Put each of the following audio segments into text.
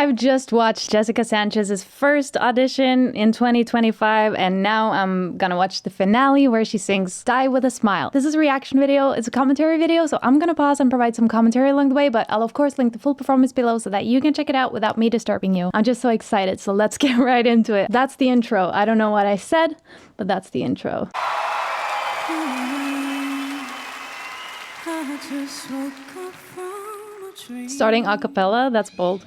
I've just watched Jessica Sanchez's first audition in 2025, and now I'm gonna watch the finale where she sings Die With A Smile. This is a reaction video, it's a commentary video, so I'm gonna pause and provide some commentary along the way, but I'll of course link the full performance below so that you can check it out without me disturbing you. I'm just so excited, so let's get right into it. That's the intro. I don't know what I said, but that's the intro. Starting a cappella, that's bold.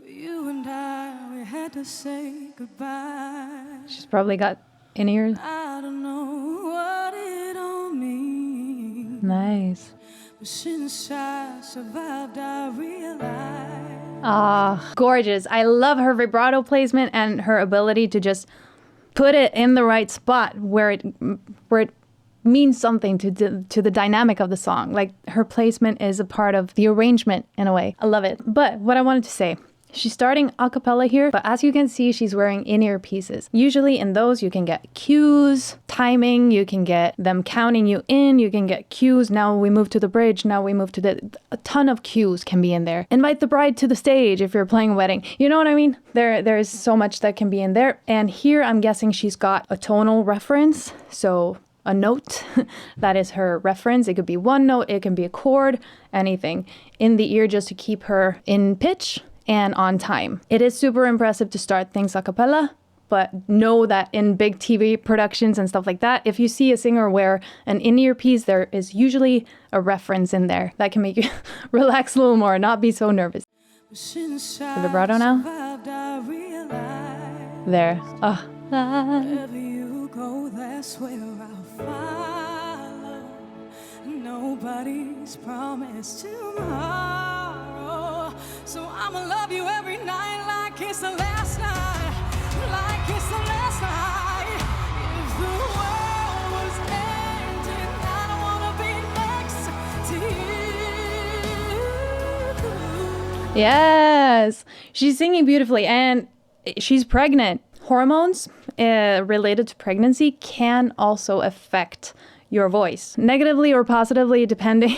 You and I, we had to say goodbye. She's probably got in-ears. I don't know what it all means. Nice. But since I survived, I realized. Ah, gorgeous. I love her vibrato placement and her ability to just put it in the right spot where it means something to the dynamic of the song. Like, her placement is a part of the arrangement in a way. I love it. But what I wanted to say, she's starting a cappella here, but as you can see, she's wearing in-ear pieces. Usually in those, you can get cues, timing, you can get them counting you in, you can get cues. Now we move to the bridge, now we move to a ton of cues can be in there. Invite the bride to the stage if you're playing a wedding. You know what I mean? There is so much that can be in there. And here I'm guessing she's got a tonal reference. So a note that is her reference. It could be one note, it can be a chord, anything in the ear just to keep her in pitch and on time. It is super impressive to start things a cappella, but know that in big TV productions and stuff like that, if you see a singer wear an in-ear piece, there is usually a reference in there that can make you relax a little more, not be so nervous. The vibrato now. There. Oh. Wherever you go, that's where I'll follow. Nobody's promised tomorrow. So I'ma love you every night like it's the last night. Like it's the last night. If the world was ending, I don't wanna be next to you. Yes, she's singing beautifully and she's pregnant. Hormones related to pregnancy can also affect your voice negatively or positively, depending,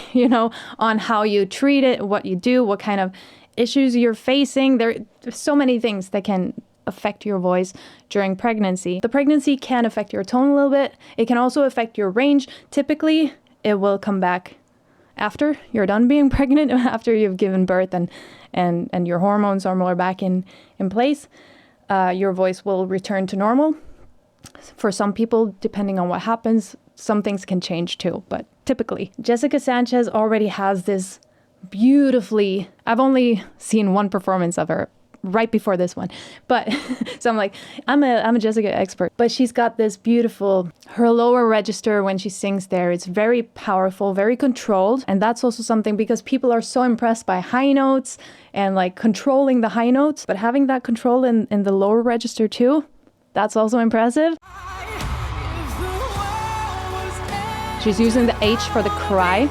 on how you treat it, what you do, what kind of issues you're facing. There's so many things that can affect your voice during pregnancy. The pregnancy can affect your tone a little bit. It can also affect your range. Typically, it will come back after you're done being pregnant, after you've given birth and your hormones are more back in place. Your voice will return to normal. For some people, depending on what happens, some things can change too, but typically. Jessica Sanchez already has this beautifully, I've only seen one performance of her right before this one, but so I'm like, I'm a Jessica expert, but she's got this beautiful, her lower register when she sings there, it's very powerful, very controlled. And that's also something because people are so impressed by high notes and like controlling the high notes, but having that control in the lower register too, that's also impressive. She's using the H for the cry.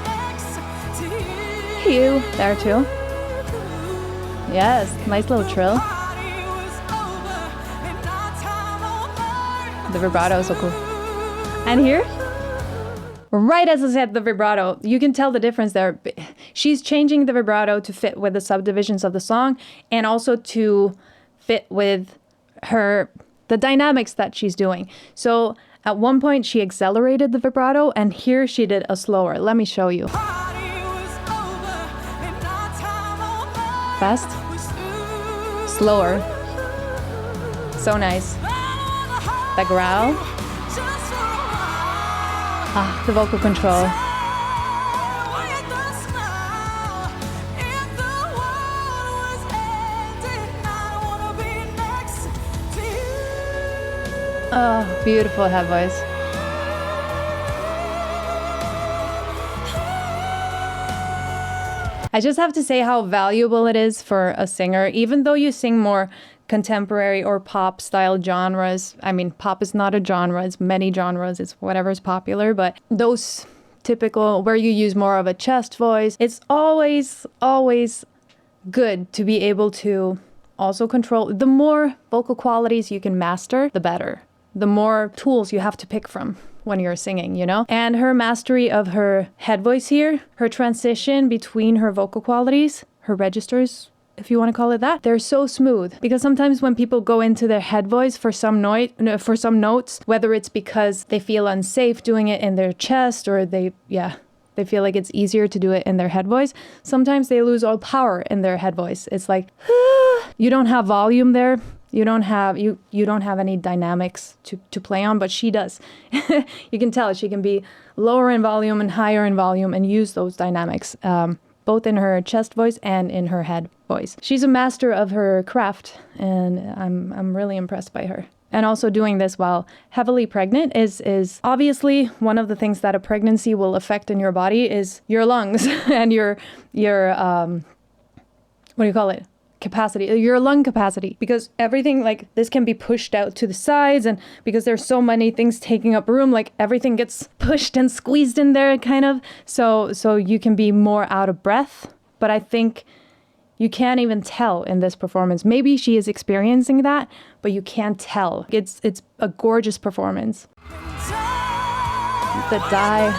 Hue there too. Yes, nice little trill. The vibrato is so cool. And here, right as I said, the vibrato, you can tell the difference there. She's changing the vibrato to fit with the subdivisions of the song and also to fit with the dynamics that she's doing. So at one point she accelerated the vibrato and here she did a slower. Let me show you. Fast, slower, so nice. The growl, the vocal control. Oh, beautiful head voice. I just have to say how valuable it is for a singer, even though you sing more contemporary or pop style genres. I mean, pop is not a genre, it's many genres, it's whatever's popular, but those typical where you use more of a chest voice, it's always good to be able to also control. The more vocal qualities you can master, the better. The more tools you have to pick from when you're singing, And her mastery of her head voice here, her transition between her vocal qualities, her registers, if you want to call it that. They're so smooth because sometimes when people go into their head voice for some notes, whether it's because they feel unsafe doing it in their chest or they feel like it's easier to do it in their head voice, sometimes they lose all power in their head voice. It's like, you don't have volume there. You don't have any dynamics to play on, but she does. You can tell she can be lower in volume and higher in volume and use those dynamics, both in her chest voice and in her head voice. She's a master of her craft, and I'm really impressed by her. And also doing this while heavily pregnant is obviously one of the things that a pregnancy will affect in your body is your lungs and your what do you call it? Capacity, your lung capacity, because everything like this can be pushed out to the sides, and because there's so many things taking up room, like everything gets pushed and squeezed in there kind of, so you can be more out of breath. But I think you can't even tell in this performance. Maybe she is experiencing that, but you can't tell. It's a gorgeous performance. The dye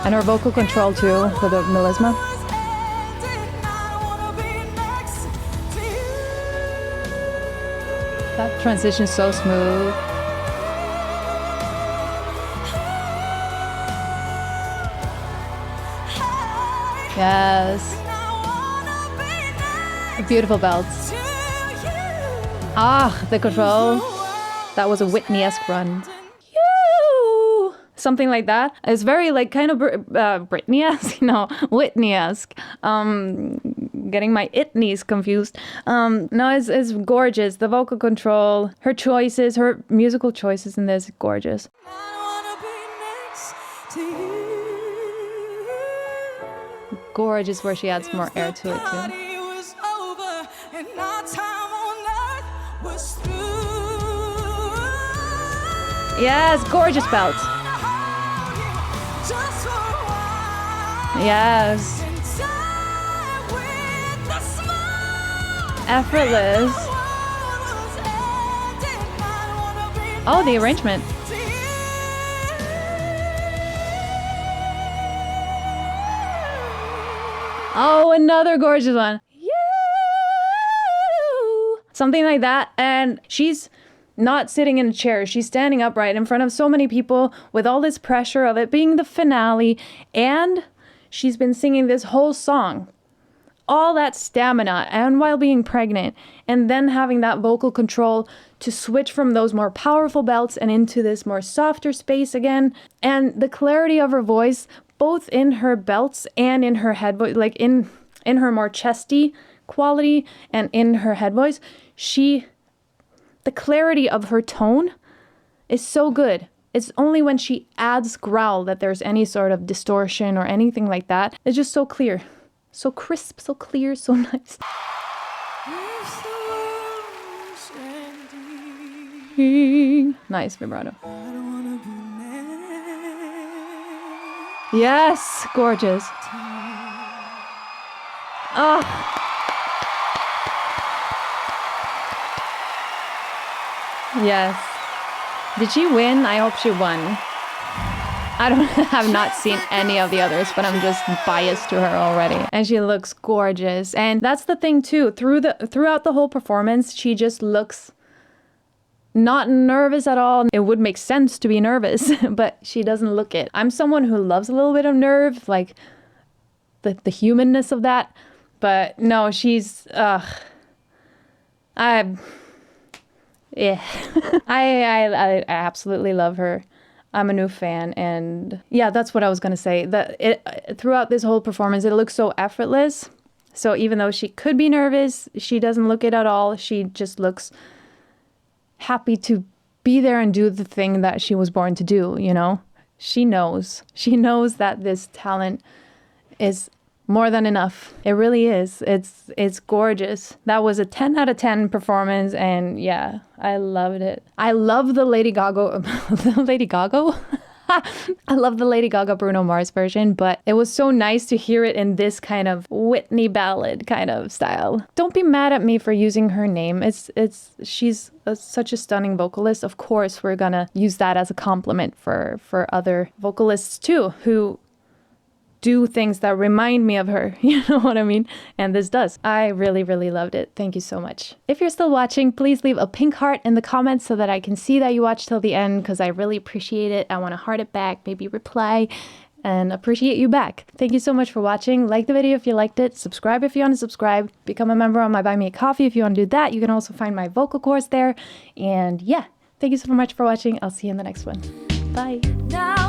and her vocal control too for the melisma. That transition is so smooth. Yes. Beautiful belts. Ah, the control. That was a Whitney-esque run. Something like that. It's very like kind of Britney-esque. No, Whitney-esque. Getting my itnies confused. No, it's gorgeous. The vocal control, her choices, her musical choices in this, gorgeous. Gorgeous where she adds more air to it too. Yes, gorgeous belt. Yes. Effortless. Oh, the arrangement. Oh, another gorgeous one. Something like that. And she's not sitting in a chair. She's standing upright in front of so many people with all this pressure of it being the finale. And she's been singing this whole song. All that stamina and while being pregnant, and then having that vocal control to switch from those more powerful belts and into this more softer space again. And the clarity of her voice, both in her belts and in her head voice, like in her more chesty quality and in her head voice, the clarity of her tone is so good. It's only when she adds growl that there's any sort of distortion or anything like that. It's just so clear. So crisp, so clear, so nice. Nice vibrato. Yes, gorgeous. Oh. Yes. Did she win? I hope she won. I have not seen any of the others, but I'm just biased to her already. And she looks gorgeous. And that's the thing too. Throughout the whole performance, she just looks not nervous at all. It would make sense to be nervous, but she doesn't look it. I'm someone who loves a little bit of nerve, like the humanness of that. But no, she's I absolutely love her. I'm a new fan, and yeah, that's what I was gonna say. Throughout this whole performance, it looks so effortless. So even though she could be nervous, she doesn't look it at all. She just looks happy to be there and do the thing that she was born to do, you know? She knows that this talent is more than enough. It really is. It's gorgeous. That was a 10 out of 10 performance, and yeah, I loved it. I love the Lady Gaga I love the Lady Gaga Bruno Mars version, but it was so nice to hear it in this kind of Whitney ballad kind of style. Don't be mad at me for using her name. She's such a stunning vocalist. Of course, we're gonna use that as a compliment for other vocalists too, who do things that remind me of her. You know what I mean? And this does. I really, really loved it. Thank you so much. If you're still watching, please leave a pink heart in the comments so that I can see that you watched till the end, because I really appreciate it. I want to heart it back, maybe reply, and appreciate you back. Thank you so much for watching. Like the video if you liked it. Subscribe if you want to subscribe. Become a member on my Buy Me a Coffee if you want to do that. You can also find my vocal course there. And yeah, thank you so much for watching. I'll see you in the next one. Bye.